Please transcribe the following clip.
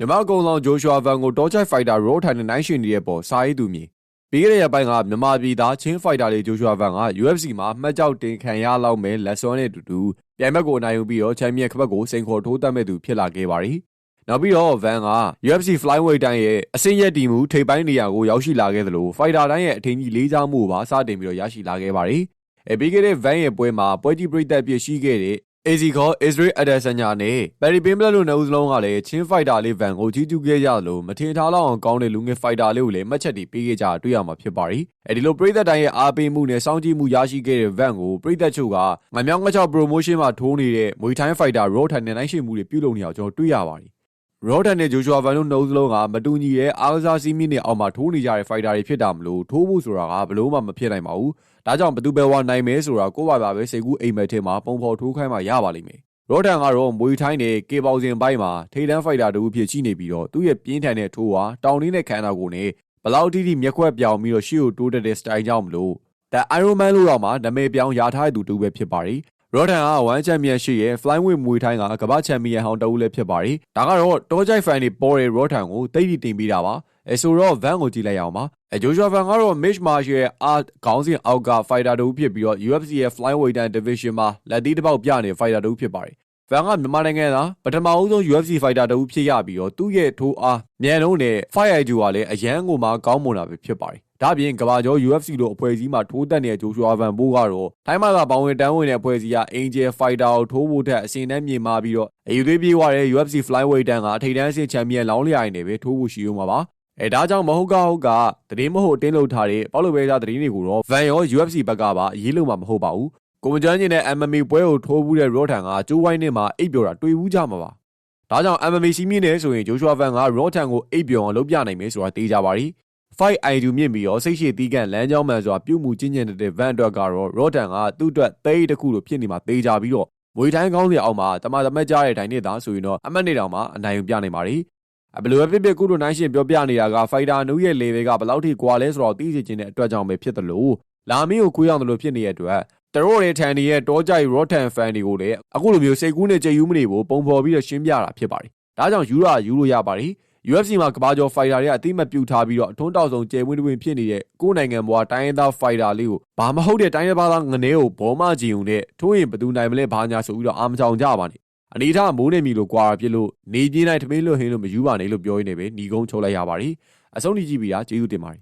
မြန်မာကုံဆောင်ဂျိုရှွာဗန်ကိုတောချိုက်ဖိုက်တာရောထိုင်နဲ့နိုင်ရှင်နေတဲ့ပေါ်စာရေးသူမြင်ပြီးခဲ့တဲ့ရက်ပိုင်းကမြန်မာပြည်သားချင်းဖိုက်တာလေးဂျိုရှွာဗန်က UFC မှာမှတ်ကြောက်တင်ခံရလောက်မဲ့လက်စွမ်းနဲ့တူတူပြိုင်ဘက်ကိုနိုင်ယူပြီးတော့ချန်ပီယံခပတ်ကိုစိန်ခေါ်ထိုးတက်မဲ့သူဖြစ်လာခဲ့ပါရီနောက်ပြီးတော့ဗန်က UFC Flyweight တိုင်းရဲ့အဆင့်ရက်တီမှုထိပ်ပိုင်းနေရာကိုရောက်ရှိလာခဲ့သလိုဖိုက်တာတိုင်းရဲ့အထင်ကြီးလေးစားမှုကိုပါစတင်ပြီးတော့ရရှိလာခဲ့ပါရီပြီးခဲ့တဲ့ဗန်ရဲ့ပွဲမှာပွဲကြီးပရိသတ်ပြည့်ရှိခဲ့တဲ့AC ခေါ် Israel Adesanya နဲ့ Perry Pimblett တို့နှစ်ဦးစလုံးကလည်းချင်းဖိုက်တာလေးဗန်ကိုကြီးကျူးခဲ့ကြလို့မထင်ထားလောက်အောင်ကောင်းတဲ့လူငယ်ဖိုက်တာလေးကိုလည်းမှတ်ချက်တွေပေးခဲ့ကြတွေ့ရမှာဖြစ်ပါရီဒီလိုပရိသတ်တိုင်းရဲ့အားပေးမှုနဲ့စောင့်ကြည့်မှုရရှိခဲ့တဲ့ဗန်ကိုပရိသတ်ချို့ကငမြောင်းငချောက် promotion မှာထိုးနေတဲ့မွေထိုင်းဖိုက်တာရောထိုင်နဲ့နိုင်ရှိမှုတွေပြုလုပ်နေအောင်ကျွန်တော်တွေ့ရပါတယ်ရောထိုင်နဲ့ဂျိုရှွာဗန်တို့နှစ်ဦးစလုံးကမတူညီတဲ့အားကစားစီးမြင့်တွေအောက်မှာထိုးနေကြတဲ့ဖိုက်တာတွေဖြစ်တာမလို့ထိုးဖို့ဆိုတာကဘလို့မှမဖြစ်နိုင်ပါဘူးဒါကြောင့်ဘသူပဲဝါနိုင်မယ်ဆိုတာကိုယ့်ဘာသာပဲစိတ်ကူးအိမ်မက်ထဲမှာပုံဖော်ထိုးခိုင်းမှရပါလိမ့်မယ်ရောဒန်ကတော့မွေထိုင်းနဲ့ကေပေါစဉ်ပိုင်းမှာထိပ်တန်းဖိုက်တာတူဖြစ်ရှိနေပြီးတော့သူ့ရဲ့ပြင်းထန်တဲ့ထိုးဟာတောင်တင်းတဲ့ခန္ဓာကိုယ်နဲ့ဘလောက်တိတိမျက်ခွက်ပြောင်ပြီးတော့ရှေ့ကိုတိုးတက်တဲ့စတိုင်ကြောင့်မလို့ဒါ Iron Man လို့တော့မှနာမည်ပြောင်းရထားတဲ့သူတူပဲဖြစ်ပါရီရောဒန်က1ချန်ပီယံရှိရဲ့ Flyweight မွေထိုင်းကကမ္ဘာချန်ပီယံဟောင်းတဦးလည်းဖြစ်ပါရီဒါကတော့တောချိုက်ဖန်တွေပေါ်တဲ့ရောဒန်ကိုတိတ်တိတင်ပြီးတာပါဆိုတော့ဗန်ကိုကြည့်လိုက်အောင်ပါဂျိုရှွာဗန်ကတော့ Mitch Marshall ရဲ့အားခေါင်းစဉ်အောက်ကဖိုက်တာတူဖြစ်ပြီးတော့ UFC ရဲ့ Flyweight Division မှာလက်သီးတစ်ပေါက်ပြနေတဲ့ဖိုက်တာတူဖြစ်ပါတယ်ဗန်ကမြန်မာနိုင်ငံသားပထမအဦးဆုံး UFC ဖိုက်တာတူဖြစ်ရပြီးတော့သူ့ရဲ့ထိုးအားမြန်လုံးနဲ့ Fight IQ ကလည်းအရန်ကိုမှကောင်းမွန်တာပဲဖြစ်ပါတယ်ဒါပြင်ကမ္ဘာကျော် UFC လို့အဖွဲ့အစည်းမှာထိုးတက်နေတဲ့ဂျိုရှွာဗန်ဘိုးကတော့ထိုင်းမှာကဘောင်ဝင်တန်းဝင်တဲ့အဖွဲ့အစည်းက Angel Fighter ကိုထိုးဖို့တက်အစဉ်တန်းမြေမာပြီးတော့အယူသေးပြေးသွားတဲ့ UFC Flyweight တန်းကထိပ်တန်းအဆင့်ချန်ပီယံလောင်းလျာရည်နဲ့ပဲထိုးဖို့ရှိဦးမှာပါဒါကြောင့်မဟုတ်ကသတင်းမဟုတ်အတင်းလုပ်ထားတဲ့ပေါက်လို့ပဲသားသတင်းတွေကိုတော့ဗန်ရော UFC ဘက်ကပါရေးလို့မှမဟုတ်ပါဘူးကိုမကျွမ်းကျင်တဲ့ MMA ပွဲကိုထိုးဘူးတဲ့ရောထန်ကကျိုးဝိုင်းနဲ့မှာအိပ်ပျော်တာတွေ့ဘူးကြမှာပါဒါကြောင့် MMA စီးမြင့်နေဆိုရင်ဂျိုရှွာဗန်ကရောထန်ကိုအိပ်ပျော်အောင်လုပ်ပြနိုင်မယ်ဆိုတာသိကြပါရီ Fight IQ မြင့်ပြီးတော့စိတ်ရှိတီးကန်လမ်းကြောင်းမှန်စွာပြုမှုကျင့်ကြံတဲ့ဗန်အတွက်ကတော့ရောထန်ကသူ့အတွက်သိတစ်ခုလိုဖြစ်နေမှာသိကြပြီးတော့မွေတိုင်းကောင်းစီအောင်မှာတမန်တမက်ကြားတဲ့ဒိုင်နဲ့သားဆိုရင်တော့အမတ်နေတောင်မှအနိုင်ယူပြနိုင်ပါရီဘယ်လိုပဲဖြစ်ဖြစ်ကုလိုနိုင်ရှင်ပြောပြနေတာကဖိုက်တာနူးရဲ့လေဗယ်ကဘယ်လောက်ထိကွာလဲဆိုတော့သိစေချင်တဲ့အတွက်ကြောင့်ပဲဖြစ်တယ်လို့လာမင်းကိုခွေးအောင်တယ်လို့ဖြစ်နေတဲ့အတွက်တရိုးရဲ့ထန်ဒီရဲ့တောကြိုက်ရော့ထန်ဖန်တွေကိုလည်းအခုလိုမျိုးစိတ်ကူးနဲ့ကြည်ယူးမနေဖို့ပုံဖော်ပြီးတော့ရှင်းပြတာဖြစ်ပါတယ်ဒါကြောင့်ယူလို့ရပါတယ် UFC မှာကမ္ဘာကျော်ဖိုက်တာတွေကအသိမှတ်ပြုထားပြီးတော့အထွန်းတောက်ဆုံးကျယ်ဝင်းတွင်ဖြစ်နေတဲ့ကိုယ်နိုင်ငံဘွားတိုင်းရင်းသားဖိုက်တာလေးကိုဘာမဟုတ်တဲ့တိုင်းရင်းသားငနေကိုဘောမကြည်ုံနဲ့ထိုးရင်ဘသူနိုင်မလဲဘာညာဆိုပြီးတော့အာမချောင်ကြပါနဲ့အနေထားမိုးနေပြီလို့ကွာပြစ်လို့နေပြင်းတိုင်းထမင်းလို့ဟင်းလို့မယူပါနဲ့လို့ပြောရင်းနဲ့ပဲညီကုန်းချုပ်လိုက်ရပါတယ်အဆုံးထိကြည့်ပြီးတာကျေးဇူးတင်ပါတယ်